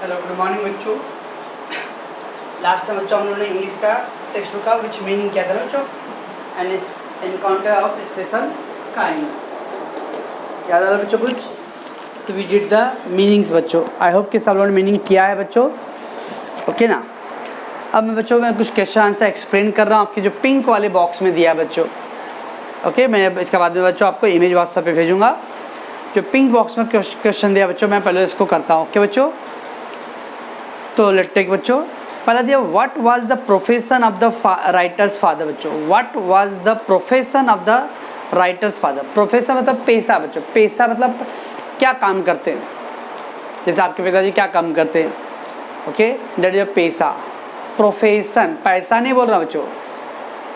Hello good morning बच्चों। Last time बच्चों हम लोगों ने इंग्लिश का टेक्स्ट बुक का विच मीनिंग किया था ना बच्चों, and encounter of special kind. याद आ रहा बच्चों कुछ? तो वी डिड द मीनिंग्स बच्चों। आई होप कि सब लोगों ने मीनिंग किया है बच्चों, ओके ना। अब मैं कुछ क्वेश्चन आंसर एक्सप्लेन कर रहा हूँ आपके जो पिंक वाले बॉक्स में दिया है बच्चों, ओके। मैं इसके बाद में बच्चों आपको इमेज व्हाट्सएप पे भेजूंगा। जो पिंक बॉक्स में क्वेश्चन दिया बच्चों, मैं पहले इसको करता हूँ, ओके बच्चों। तो लेट टेक बच्चों, पहला दिया what was the profession of the writer's father बच्चों। What was the profession of the writer's father. Profession मतलब पेशा बच्चों। पेशा मतलब क्या काम करते हैं, जैसे आपके पिताजी क्या काम करते हैं, ओके, दैट इज पेशा। प्रोफेशन, पैसा नहीं बोल रहा बच्चों,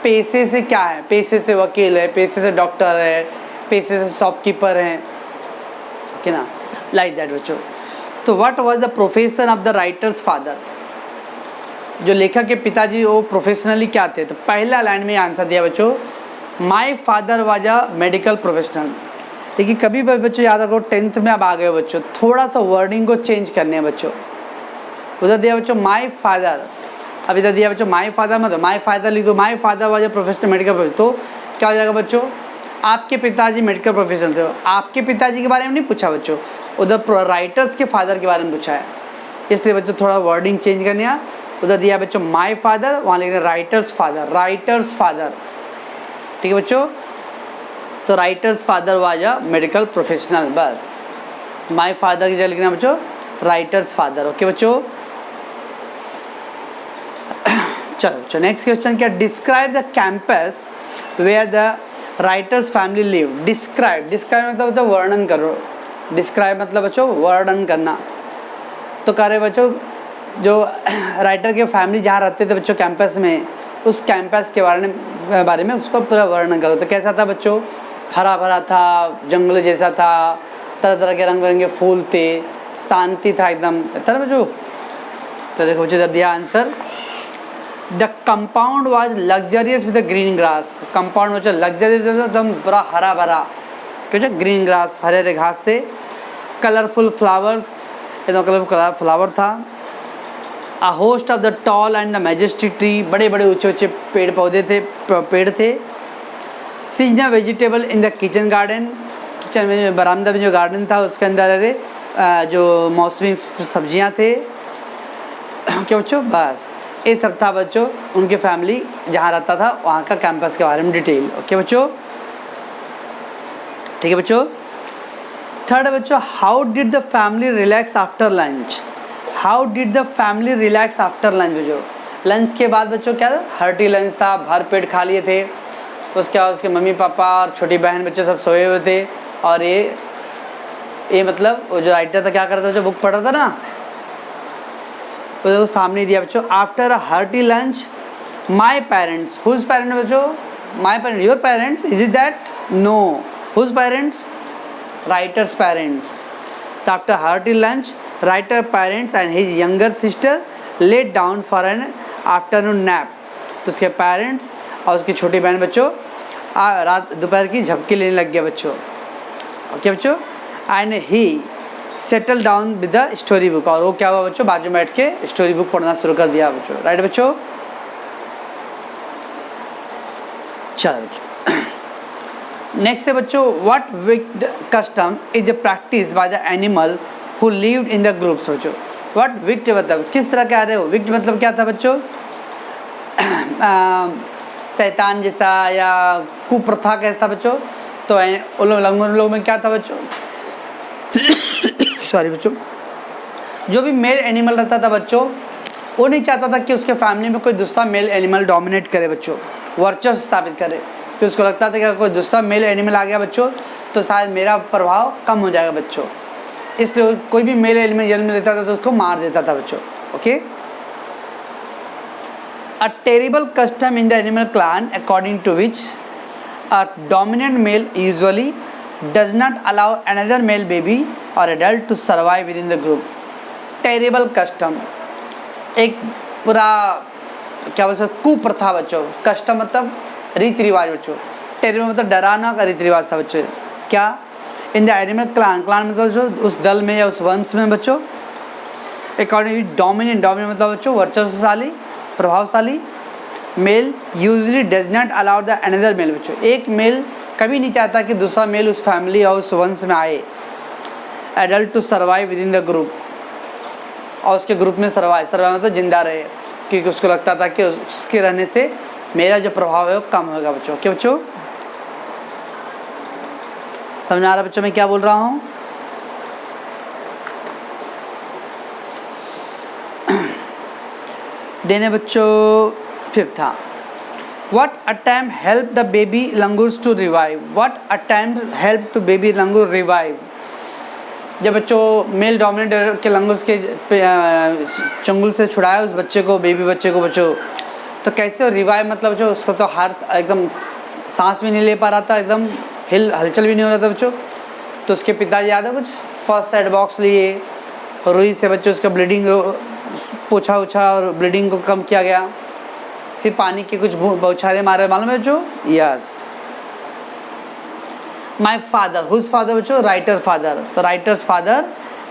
पेशे से क्या है। पेशे से वकील है, पेशे से डॉक्टर है, पेशे से शॉपकीपर हैं, ओके ना, लाइक दैट बच्चों। तो what was the profession of the writer's father. जो लेखक के पिताजी वो प्रोफेशनली क्या थे, तो पहला लाइन में आंसर दिया बच्चों, my father was a medical professional. देखिए कभी भी बच्चों याद रखो, 10th में आप आ गए हो बच्चों, थोड़ा सा वर्डिंग को चेंज करने हैं बच्चों। उधर दिया बच्चों माय फादर, अब इधर दिया बच्चों माय फादर, मतलब माय फादर लिख दो, my father was a professional medical professional. तो क्या हो जाएगा बच्चों, आपके पिताजी मेडिकल प्रोफेशनल थे। आपके पिताजी के बारे में नहीं पूछा बच्चों, उधर राइटर्स के फादर के बारे में पूछा है, इसलिए बच्चों थोड़ा वर्डिंग चेंज करने हैं। उधर दिया बच्चों माय फादर, वहाँ लिखना राइटर्स फादर, राइटर्स फादर, ठीक है बच्चों। तो writer's father was a medical professional, बस माय फादर की जगह लिखना बच्चों राइटर्स फादर, ओके बच्चों। चलो बच्चों नेक्स्ट क्वेश्चन क्या, describe the campus where the writer's family live. Describe, describe मतलब बच्चों वर्णन करो। डिस्क्राइब मतलब बच्चों वर्णन करना। तो कह रहे बच्चों जो राइटर के फैमिली जहाँ रहते थे बच्चों कैंपस में, उस कैंपस के बारे में उसको पूरा वर्णन करो। तो कैसा था बच्चों, हरा भरा था, जंगल जैसा था, तरह तरह के रंग बिरंगे फूल थे, शांति था एकदम, तरह बच्चों। तो देखो बच्चों इधर दिया answer, the compound was luxurious with the green grass. Compound बच्चों लग्जरियस एकदम पूरा हरा भरा, ठीक है, ग्रीन ग्रास, हरे हरे घास से, कलरफुल फ्लावर्स, एकदम कलरफुल फ्लावर था। A host of the tall and the majestic tree, बड़े बड़े ऊंचे ऊंचे पेड़ पौधे थे, पेड़ थे। Seasonal vegetable in the kitchen garden, kitchen में बरामदा में जो गार्डन था उसके अंदर जो मौसमी सब्जियां थे, क्या बच्चों, बस ये सब था बच्चों। उनके फैमिली जहाँ रहता था वहाँ का कैंपस के बारे में डिटेल, ओके बच्चों, ठीक है बच्चों। थर्ड बच्चों, how did the family relax after lunch. How did the family relax after lunch बच्चों। लंच के बाद बच्चों क्या था, हार्टी लंच था, भर पेट खा लिए थे। उसके बाद उसके मम्मी पापा और छोटी बहन बच्चे सब सोए हुए थे, और ये मतलब वो जो राइटर था क्या करता था, जो बुक पढ़ा था ना, तो सामने दिया बच्चों, after a hearty lunch my parents, whose parents बच्चों, my parents, your parents, is it that, no, whose parents, writer's parents. तो after hearty lunch writer parents and his younger sister let down for an afternoon nap. तो उसके parents और उसकी छोटी बहन बच्चों रात दोपहर की झपकी लेने लग गया बच्चों, ओके बच्चों। And he settle down with the story book, और वो क्या हुआ बच्चों, बाजू में बैठ के स्टोरी बुक पढ़ना शुरू कर दिया बच्चों, राइट बच्चों। चलो बच्चों नेक्स्ट है बच्चों, what wicked custom is a practice by the animal who lived in the groups बच्चों। व्हाट विक्ड मतलब किस तरह के आ रहे हो, विक्ड मतलब क्या था बच्चों, शैतान जैसा या कुप्रथा कैसा बच्चों। तो उन लोगों में क्या था बच्चों सॉरी बच्चों, जो भी मेल एनिमल रहता था बच्चों, वो नहीं चाहता था कि उसके फैमिली में कोई दूसरा मेल एनिमल डोमिनेट करे बच्चों, वर्चस्व स्थापित करे। कि उसको लगता था कि अगर कोई दूसरा मेल एनिमल आ गया बच्चों तो शायद मेरा प्रभाव कम हो जाएगा बच्चों, इसलिए कोई भी मेल एनिमल जन्म लेता था तो उसको मार देता था बच्चों, okay. A terrible custom in the animal clan according to which a dominant male usually does not allow another male baby or adult to survive within the group. Terrible custom एक पूरा क्या बोल सकते, कुप्रथा बच्चों। Custom मतलब रीति रिवाज बच्चों, टेरिबल मतलब डराना का रीति रिवाज था बच्चों। क्या, in the animal clan, clan मतलब जो उस दल में या उस वंश में बच्चों, अकॉर्डिंग डोमिनेंट, डोमिनेंट मतलब बच्चों वर्चस्वशाली, प्रभावशाली। Male usually does not allow the another male, बच्चों एक मेल कभी नहीं चाहता कि दूसरा मेल उस फैमिली और उस वंश में आए। Adult to survive within the group, और उसके ग्रुप में सर्वाइव, सर्वाइव मतलब जिंदा रहे, क्योंकि उसको लगता था कि उसके रहने से मेरा जो प्रभाव है वो कम होगा बच्चों। क्या बच्चों समझ आ रहा बच्चों मैं क्या बोल रहा हूँ? देने बच्चों फिफ्थ था, What attempt help the baby langurs to revive? What attempt help to baby langur revive? जब बच्चों मेल डोमिनेंट के लंगूर्स के चंगुल से छुड़ाया उस बच्चे को, बेबी बच्चे को बच्चों, तो कैसे रिवाइव मतलब जो उसको तो हार्ट एकदम सांस भी नहीं ले पा रहा था, एकदम हलचल भी नहीं हो रहा था बच्चों। तो उसके पिताजी याद है कुछ फर्स्ट एड बॉक्स लिए, रुई से बच्चों उसका ब्लीडिंग पोछा उछा और ब्लीडिंग को कम किया गया। फिर पानी के कुछ बौछारे मारे, मालूम है बच्चों? Yes. My father, whose father बच्चों? Writer father. तो writer's father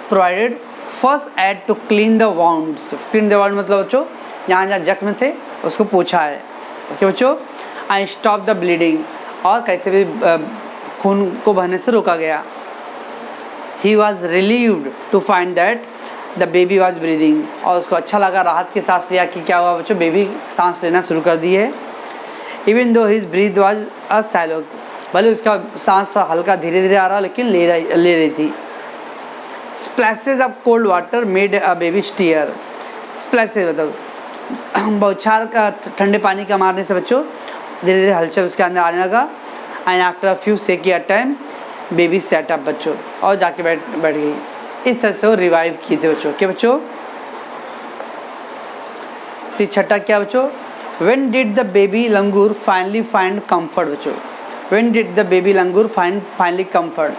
provided first aid to clean the wounds. Clean the wound मतलब बच्चों जहाँ जहाँ जख्म थे उसको पोछा है। ओके बच्चों। आई स्टॉप द ब्लीडिंग, और कैसे भी खून को बहने से रोका गया। He was relieved to find that the baby was breathing, और उसको अच्छा लगा, राहत की सांस लिया कि क्या हुआ बच्चों, बेबी सांस लेना शुरू कर दी है। Even though his breath was a shallow, भले उसका सांस तो हल्का धीरे धीरे आ रहा लेकिन ले रही थी। Splashes of cold water made a baby stir. Splashes मतलब बौछार का ठंडे पानी का मारने से बच्चों धीरे धीरे हलचल उसके अंदर आने लगा। And after a few second time baby set up बच्चों, और जाके बैठ गई। इस तरह से वो रिवाइव किए थे बच्चों। क्या बच्चों? फिर छठा क्या बच्चों? When did the baby langur finally find comfort बच्चों? When did the baby langur find finally comfort?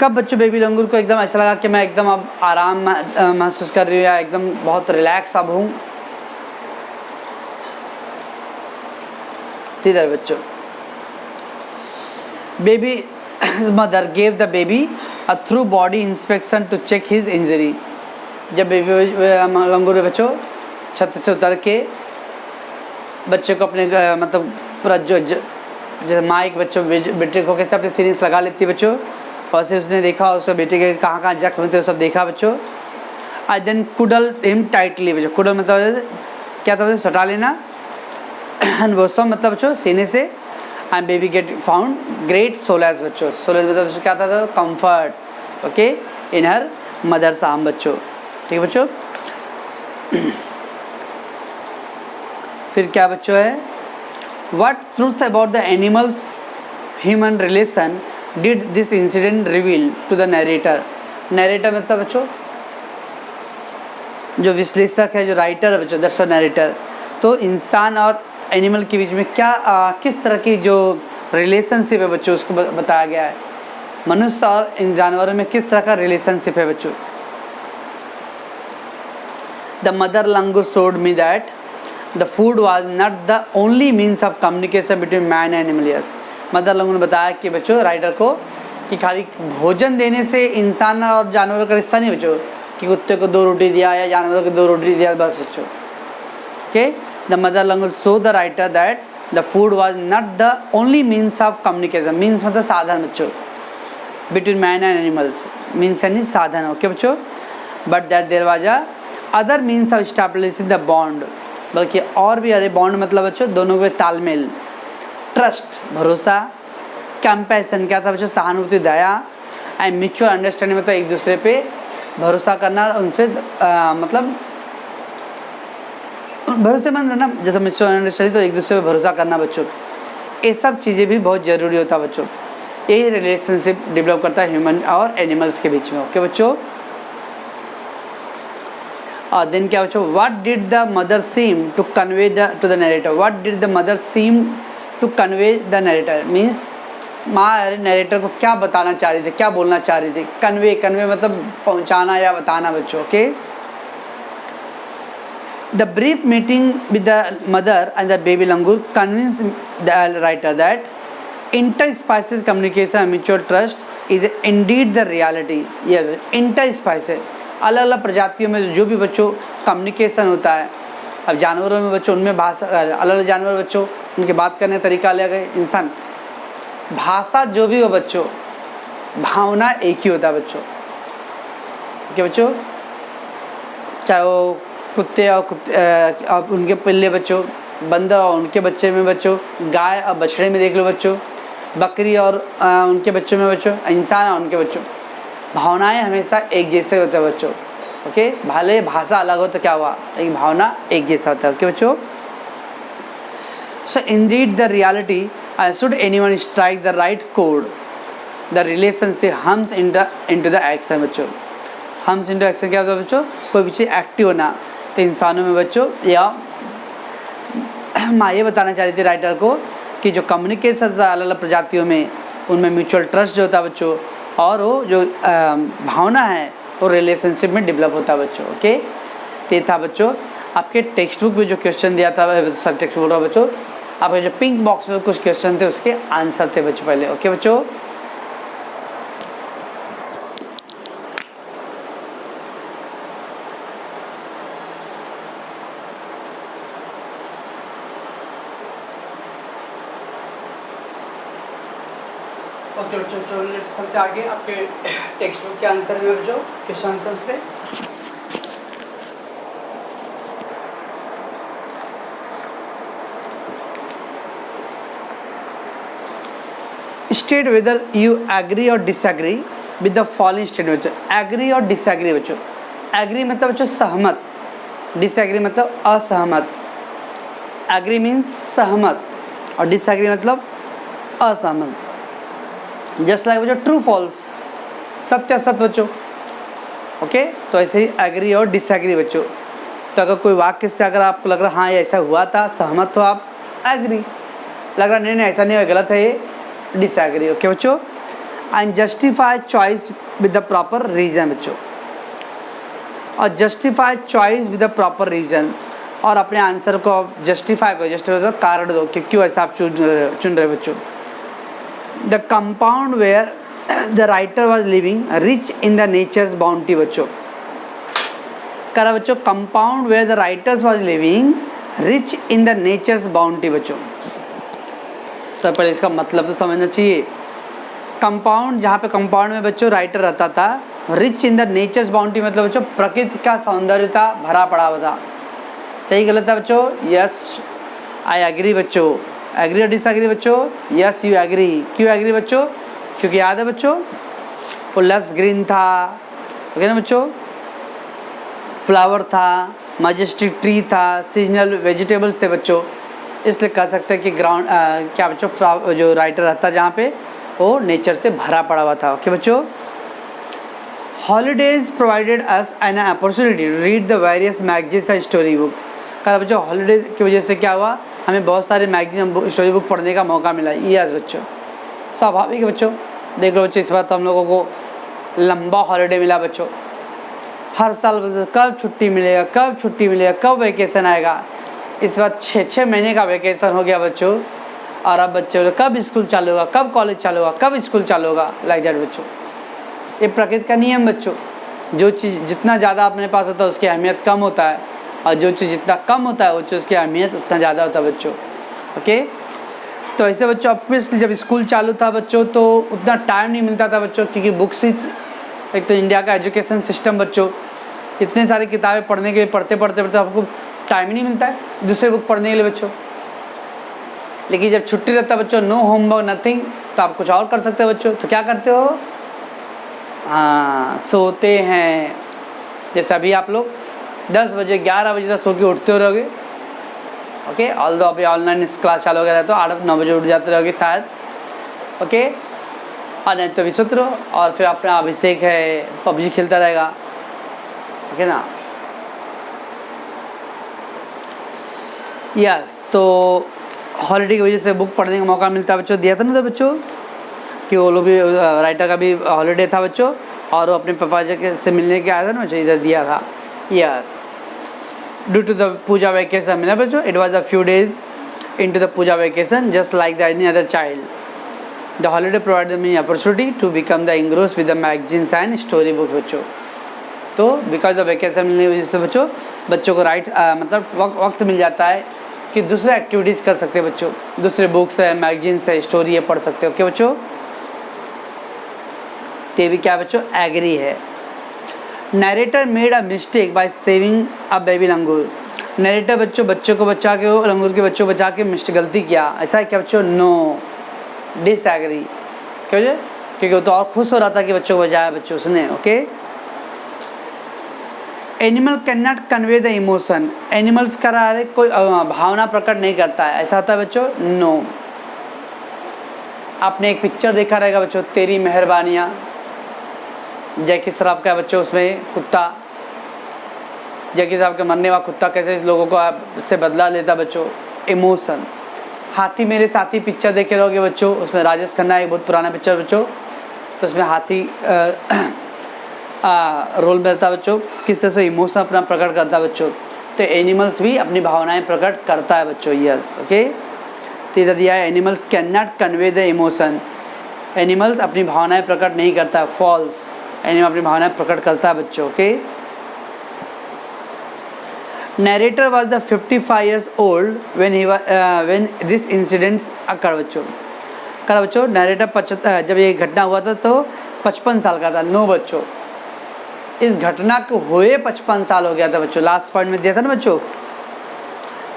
कब बच्चों बेबी लंगूर को एकदम ऐसा लगा कि मैं एकदम अब आराम महसूस कर रही हूँ या एकदम बहुत रिलैक्स अब हूँ? इधर बच्चों baby mother gave the baby a through body inspection to check his injury। जब बेबी लंगूर बच्चों छत से उतर के बच्चे को अपने मतलब पूरा जो जैसे माँ एक बच्चों बेटे को कैसे अपने सीरीज लगा लेती है बच्चों, और से उसने देखा उसके बेटे के कहाँ कहाँ जख्म थे सब देखा बच्चों। आई देन कुडल हिम टाइटली बच्चों, कुडल मतलब क्या था बच्चों? सटा लेना। बोसम मतलब बच्चों सीने से। And baby get found great solace बच्चों, सोलेस मतलब क्या था? Comfort okay in her mother's arm बच्चों। ठीक है बच्चों। फिर क्या बच्चों है? What truth about the animals human relation did this incident reveal to the narrator. Narrator मतलब बच्चों जो विश्लेषक है, जो राइटर है बच्चों, दैट्स अ नरेटर। तो इंसान और एनिमल के बीच में क्या किस तरह की जो रिलेशनशिप है बच्चों उसको बताया गया है। मनुष्य और इन जानवरों में किस तरह का रिलेशनशिप है बच्चों। The mother langur showed me that the food was not the only means of communication between man and animals। Mother लंगूर ने बताया कि बच्चों राइटर को कि खाली भोजन देने से इंसान और जानवरों का रिश्ता नहीं बच्चों, कि कुत्ते को 2 रोटी दिया या जानवरों को 2 रोटी दिया बस बच्चों। Okay the mother langur show the writer that the food was not the only means of communication. Means मतलब साधन बच्चों, between man and animals, means यानी साधन। ओके बच्चों। But that there was a other means of establishing the bond, बल्कि और भी अरे बॉन्ड मतलब बच्चों दोनों के तालमेल। ट्रस्ट भरोसा, कंपैशन क्या था बच्चों? सहानुभूति दया। एंड म्यूचुअल अंडरस्टैंडिंग मतलब एक दूसरे पे भरोसा करना, उन पर मतलब भरोसेमंद रहना। जैसे म्यूचुअल अंडरस्टैंडिंग तो एक दूसरे पे भरोसा करना बच्चों, ये सब चीज़ें भी बहुत ज़रूरी होता है बच्चों। यही रिलेशनशिप डेवलप करता है ह्यूमन और एनिमल्स के बीच में। ओके बच्चों। और देन क्या बच्चों? What did the mother seem to convey to the narrator. What did the mother seem to convey the narrator means माँ नरेटर को क्या बताना चाह रही थी, क्या बोलना चाह रही थी। कन्वे, कन्वे मतलब पहुँचाना या बताना बच्चों। Okay the brief meeting with the mother and the baby langur convince the writer that inter spices communication mutual trust is Indeed the reality. ये इंटर स्पाइसेस अलग अलग प्रजातियों में जो भी बच्चों कम्युनिकेशन होता है, अब जानवरों में बच्चों उनमें भाषा अलग अलग, जानवर बच्चों उनके बात करने का तरीका अलग है, इंसान भाषा जो भी हो बच्चों, भावना एक ही होता है बच्चों। ठीक है बच्चों, चाहे वो कुत्ते और उनके पिल्ले बच्चों, बंदर और उनके बच्चे में बच्चों, गाय और बछड़े में देख लो बच्चों, बकरी और उनके बच्चों में बच्चों, इंसान और उनके बच्चों, भावनाएं हमेशा एक जैसे होते हैं बच्चों। ओके, भले भाषा अलग हो तो क्या हुआ, लेकिन भावना एक जैसा होता है। ओके बच्चों, so indeed the reality should anyone strike the right code the relationship hums into the action. बच्चों हम्स इनटू एक्शन क्या होता है बच्चों, कोई भी चीज़ एक्टिव होना, तो इंसानों में बच्चों, या माँ ये बताना चाह रही थी राइटर को कि जो कम्युनिकेशन अलग अलग प्रजातियों में, उनमें म्यूचुअल ट्रस्ट जो होता है बच्चों, और वो जो भावना है वो रिलेशनशिप में डेवलप होता है बच्चों। ओके, तो ये था बच्चों आपके टेक्स्ट बुक में जो क्वेश्चन दिया था, सब टेक्स्ट बुक बच्चों, आपके जो पिंक बॉक्स में कुछ क्वेश्चन थे उसके आंसर थे बच्चों पहले। ओके बच्चों, ओके बच्चों लेट्स चलते आगे आपके टेक्स्ट बुक के आंसर में बच्चों, क्वेश्चन आंसर्स पे। स्टेट वेदर यू एग्री और disagree with the following statement. बच्चों एग्री और डिसएग्री, बच्चों एग्री मतलब बच्चों सहमत, डिसएग्री मतलब असहमत। एग्री मीन्स सहमत और डिसएग्री मतलब असहमत। जस्ट लाइक बच्चों ट्रू फॉल्स, सत्य असत बच्चों। ओके, तो ऐसे ही एग्री और डिसएग्री बच्चों। तो अगर कोई वाक्य से अगर आपको लग रहा हाँ ये ऐसा हुआ था, सहमत हो आप, एग्री। लग रहा नहीं नहीं ऐसा नहीं है, गलत है ये, डिसएग्री। ओके बच्चों, and justify choice with the proper reason बच्चों, और justify choice with the proper reason, और अपने आंसर को जस्टिफाई करो, जस्टिफाई कारण दो कि क्यों ऐसा आप चुन रहे बच्चों। The compound where the writer was living rich in the nature's bounty बच्चों, करा बच्चों compound where the writer's was living rich in the nature's bounty बच्चों। सर पहले इसका मतलब तो समझना चाहिए। कंपाउंड, जहाँ पे कंपाउंड में बच्चों राइटर रहता था, rich in the nature's bounty मतलब बच्चों प्रकृति का सौंदर्यता भरा पड़ा हुआ था। सही गलत है बच्चों? यस आई एग्री बच्चों। एग्री और डिसएग्री बच्चों? Yes you agree. क्यों एग्री बच्चों? क्योंकि याद है बच्चों वो लस ग्रीन था, ओके ना बच्चों, फ्लावर था, मजेस्टिक ट्री था, सीजनल वेजिटेबल्स थे बच्चों, इसलिए कह सकते हैं कि ग्राउंड क्या बच्चों जो राइटर रहता जहाँ पे वो नेचर से भरा पड़ा हुआ था। ओके बच्चों, holidays provided us an opportunity to read the various magazines and story book. कहा बच्चों हॉलीडेज की वजह से क्या हुआ, हमें बहुत सारे मैगजीन स्टोरी बुक पढ़ने का मौका मिला। यस बच्चों, स्वाभाविक है बच्चों। देख लो बच्चों, इस बार तो हम लोगों को लंबा हॉलीडे मिला बच्चों। हर साल बच्चों कब छुट्टी मिलेगा, कब छुट्टी मिलेगा, कब वैकेशन आएगा। इस बार 6-6 महीने का वैकेशन हो गया बच्चों। और अब बच्चों कब स्कूल चालू होगा, कब कॉलेज चालू होगा, कब स्कूल चालू होगा, लाइक दैट बच्चों। ये प्रकृति का नियम बच्चों। जो चीज़ जितना ज़्यादा अपने पास होता है उसकी अहमियत कम होता है, और जो चीज़ जितना कम होता है वो चीज़ उसकी अहमियत उतना ज़्यादा होता है बच्चों। ओके, तो ऐसे बच्चों ऑब्वियसली जब स्कूल चालू था बच्चों तो उतना टाइम नहीं मिलता था बच्चों, क्योंकि बुक्स ही, एक तो इंडिया का एजुकेशन सिस्टम बच्चों, इतने सारी किताबें पढ़ने के लिए पढ़ते पढ़ते आपको टाइम ही नहीं मिलता है दूसरे बुक पढ़ने के लिए बच्चों। लेकिन जब छुट्टी रहता है बच्चों, नो होमवर्क नथिंग, तो आप कुछ और कर सकते हो बच्चों। तो क्या करते हो? हाँ, सोते हैं। जैसे अभी आप लोग 10 बजे 11 बजे तक सो के उठते हो रहोगे। ओके, ऑल दो अभी ऑनलाइन क्लास चालू हो गया तो 8-9 बजे उठ जाते रहोगे शायद। ओके, और नहीं तो अभी सोते रहो, और फिर अपना अभिषेक है पबजी खेलता रहेगा। ओके ना? यस, तो हॉलीडे की वजह से बुक पढ़ने का मौका मिलता है बच्चों। दिया था ना तो बच्चों कि वो लोग भी, राइटर का भी हॉलीडे था बच्चों, और वो अपने पापा जी से मिलने के आया था ना बच्चों, इधर दिया था। Yes, due to the puja vacation मिला बच्चों, it was a few days into the puja vacation just like the any other child. The holiday provide me opportunity to become the engross with the magazines and story book बच्चों। तो because of vacation मिलने की वजह से बच्चों को मतलब वक्त मिल जाता है कि दूसरे एक्टिविटीज़ कर सकते हैं बच्चों, दूसरे बुक्स है, मैगजीन्स है, स्टोरी है, पढ़ सकते हो। ओके बच्चों, ते भी क्या बच्चों एग्री है। Narrator made a mistake by saving a baby langur. Narrator बच्चों को बचा के, वो लंगूर के बच्चों को बचा के गलती किया, ऐसा है क्या बच्चों? No, disagree. क्यों वजह? क्योंकि वो तो और खुश हो रहा था कि बच्चों को बचाया बच्चों उसने। Okay, animal can not convey the emotion. Animals का रहा कोई भावना प्रकट नहीं करता है, ऐसा होता है बच्चों? नो। आपने एक पिक्चर देखा रहेगा बच्चों, तेरी मेहरबानियाँ, जैकी श्रॉफ का बच्चों, उसमें कुत्ता, जैकी श्रॉफ के मरने वाला कुत्ता कैसे लोगों को से बदला लेता बच्चों, इमोशन। हाथी मेरे साथी पिक्चर देखे रहोगे बच्चों, उसमें राजेश खन्ना, एक बहुत पुराना पिक्चर बच्चों, तो उसमें हाथी रोल में रहता बच्चों, किस तरह से इमोशन अपना प्रकट करता है बच्चों। तो एनिमल्स भी अपनी भावनाएं प्रकट करता है बच्चों। यस, ओके, तो इधर दिया है animals can not convey the emotion. Animals अपनी भावनाएं प्रकट नहीं करता, फॉल्स। एनिमल अपनी भावनाएं प्रकट करता है बच्चों। Okay, narrator was the 55 years old when this incident occurred बच्चों। कल बच्चों नरेटर जब ये घटना हुआ था तो 55 साल का था। नो बच्चों, इस घटना को हुए 55 साल हो गया था बच्चों, लास्ट पॉइंट में दिया था ना बच्चों।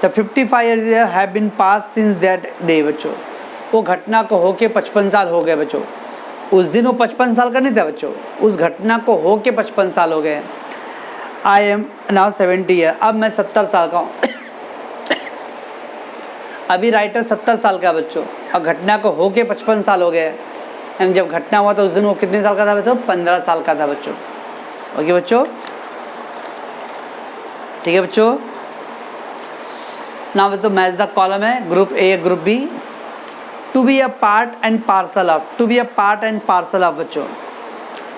The 55 years have been passed since that day बच्चों। वो घटना को होके 55 साल हो गए बच्चों। उस दिन वो 55 साल का नहीं था बच्चों, उस घटना को होके 55 साल हो गए। आई एम नाउ 70 years, अब मैं 70 साल का हूँ। अभी राइटर 70 साल का बच्चों, और घटना को होके 55 साल हो गए। यानी जब घटना हुआ था उस दिन वो कितने साल का था बच्चों? 15 साल का था बच्चों। ओके बच्चों, ठीक है बच्चों। नाउ बच्चों मैच द कॉलम है, group A, group B. To be a part and parcel of, to be a part and parcel of बच्चों,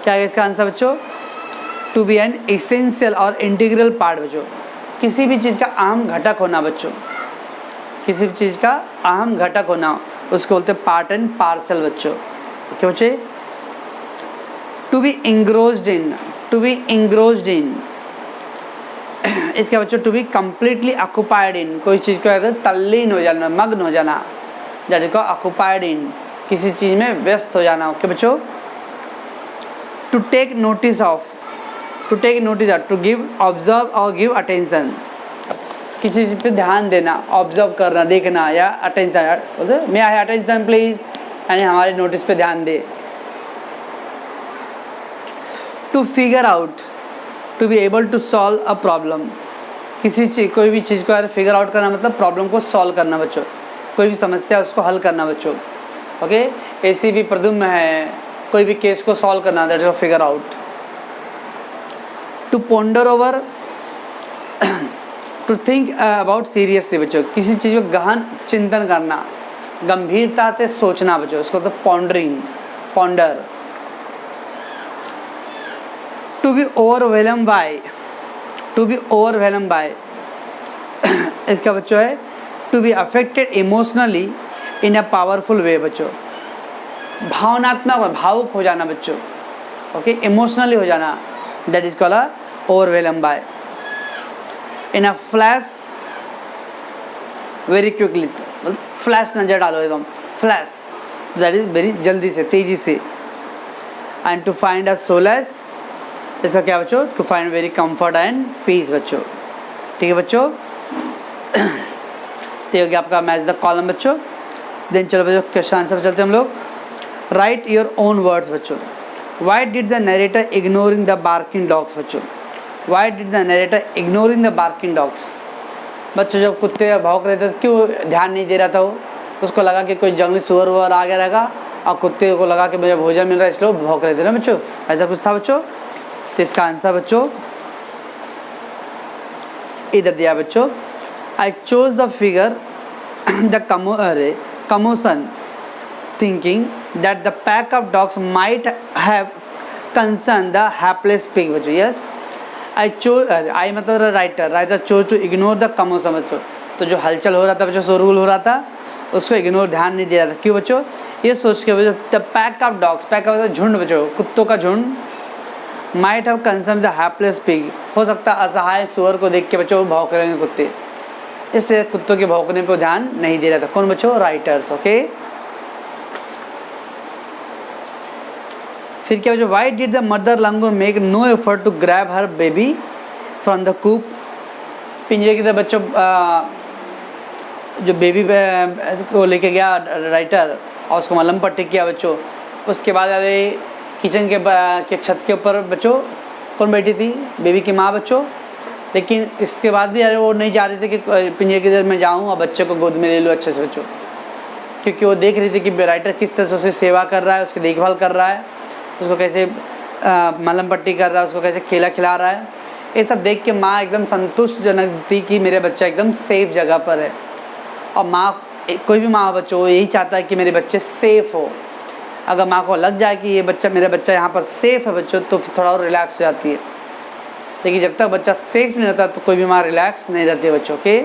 क्या है इसका आंसर बच्चों? टू बी एन एसेंशियल और इंटीग्रल पार्ट बच्चों, किसी भी चीज़ का अहम घटक होना बच्चों, किसी भी चीज़ का अहम घटक होना, उसको बोलते हैं पार्ट एंड पार्सल बच्चों। ओके बच्चे, to be engrossed in, to be engrossed in, इसका बच्चों to be completely occupied in, कोई चीज़ को कहते हैं तल्लीन हो जाना, मग्न हो जाना, that is called occupied in, किसी चीज़ में व्यस्त हो जाना। ओके बच्चों, to take notice of, to take notice of, to give, observe और गिव अटेंशन, किसी चीज़ पे ध्यान देना, ऑब्जर्व करना, देखना, या अटेंशन, बोलते मे आई अटेंशन प्लीज, यानी हमारे नोटिस पे ध्यान दे। To figure out, to be able to solve a problem, किसी चीज़, कोई भी चीज़ को फिगर आउट करना मतलब प्रॉब्लम को सॉल्व करना बच्चों, कोई भी समस्या उसको हल करना बच्चों। ओके, ऐसी भी प्रद्युम्न है, कोई भी केस को सॉल्व करना, that is figure out. To ponder over, to think about seriously बच्चों, किसी चीज़ को गहन चिंतन करना, गंभीरता से सोचना बच्चों, उसको तो pondering, ponder. To be overwhelmed by, to be overwhelmed by, इसका बच्चों है to be affected emotionally in a powerful way बच्चों, भावनात्मक और भावुक हो जाना बच्चों। ओके, इमोशनली हो जाना, that is called overwhelmed by. In a flash, very quickly, flash नजर डालो एकदम, फ्लैश, दैट इज वेरी जल्दी से, तेजी से। And to find a solace, इसका क्या बच्चों? To find very comfort and peace बच्चों। ठीक है बच्चों, तो हो गया आपका मैच द कॉलम बच्चों। देन चलो बच्चों क्वेश्चन आंसर पर चलते हैं हम लोग। राइट योर ओन वर्ड्स बच्चों। Why did the narrator ignoring the barking dogs बच्चों? Why did the narrator ignoring the barking dogs? बच्चों जब कुत्ते भौंक रहे थे तो क्यों ध्यान नहीं दे रहा था वो? उसको लगा कि कोई जंगली सुअर वुअर आ गया रहेगा, और कुत्ते को लगा कि मुझे भोजन मिल रहा है इसलिए भौंक रहे थे ना बच्चों, ऐसा कुछ था बच्चों। तो इसका आंसर बच्चों इधर दिया बच्चों। I chose the figure the commotion, thinking that the pack of dogs might have concerned the hapless pig बच्चों। yes, I chose, I मतलब writer chose to ignore the commotion बच्चों। तो जो हलचल हो रहा था बच्चों, शोरगुल हो रहा था, उसको इग्नोर, ध्यान नहीं दे रहा था। क्यों बच्चों? ये सोच के बच्चों the pack of dogs, pack of झुंड बच्चों, कुत्तों का झुंड, might have concern the hapless pig, हो सकता है असहाय सुअर को देख के बच्चों भौंक रहे हैं कुत्ते, इसलिए कुत्तों के भौंकने पर ध्यान नहीं दे रहा था। कौन बच्चों? राइटर्स। ओके, फिर क्या बच्चों? Why did the mother langur make no effort to grab her baby from the coop, पिंजरे की तरफ बच्चों जो बेबी को लेके गया राइटर और उसको मलहम पट्टी किया बच्चों, उसके बाद अरे किचन के छत के ऊपर बच्चों कौन बैठी थी? बेबी की माँ बच्चों। लेकिन इसके बाद भी अरे वो नहीं जा रही थी कि पिंजरे की तरफ मैं जाऊँ और बच्चे को गोद में ले लूँ अच्छे से बच्चों, क्योंकि वो देख रही थी कि राइटर किस तरह से उसकी सेवा कर रहा है, उसकी देखभाल कर रहा है, उसको कैसे मलहम पट्टी कर रहा है, उसको कैसे खेला खिला रहा है। ये सब देख के माँ एकदम संतुष्टजनक थी कि मेरे बच्चा एकदम सेफ जगह पर है। और माँ, कोई भी माँ बच्चों यही चाहता है कि मेरे बच्चे सेफ़ हो। अगर माँ को लग जाए कि ये बच्चा, मेरा बच्चा यहाँ पर सेफ़ है बच्चों, तो फिर थोड़ा और रिलैक्स हो जाती है। लेकिन जब तक बच्चा सेफ़ नहीं रहता तो कोई भी माँ रिलैक्स नहीं रहती है बच्चों के।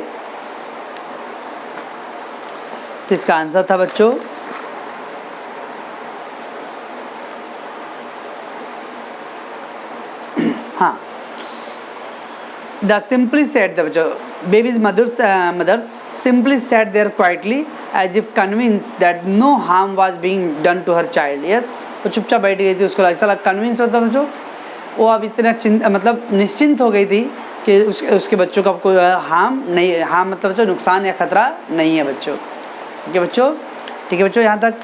तो इसका आंसर था बच्चों हाँ, द सिंपली सेट द बच्चों, babies mothers simply sat there quietly as if convince that no harm was being done to her child. Yes, वो चुपचाप बैठ गई थी, उसको ऐसा लगा, कन्विंस होता बच्चों, वो अब इतना मतलब निश्चिंत हो गई थी कि उसके बच्चों का कोई हार्म नहीं, हार्म मतलब बच्चों नुकसान या खतरा नहीं है बच्चों। ठीक है बच्चों, ठीक है बच्चों, यहाँ तक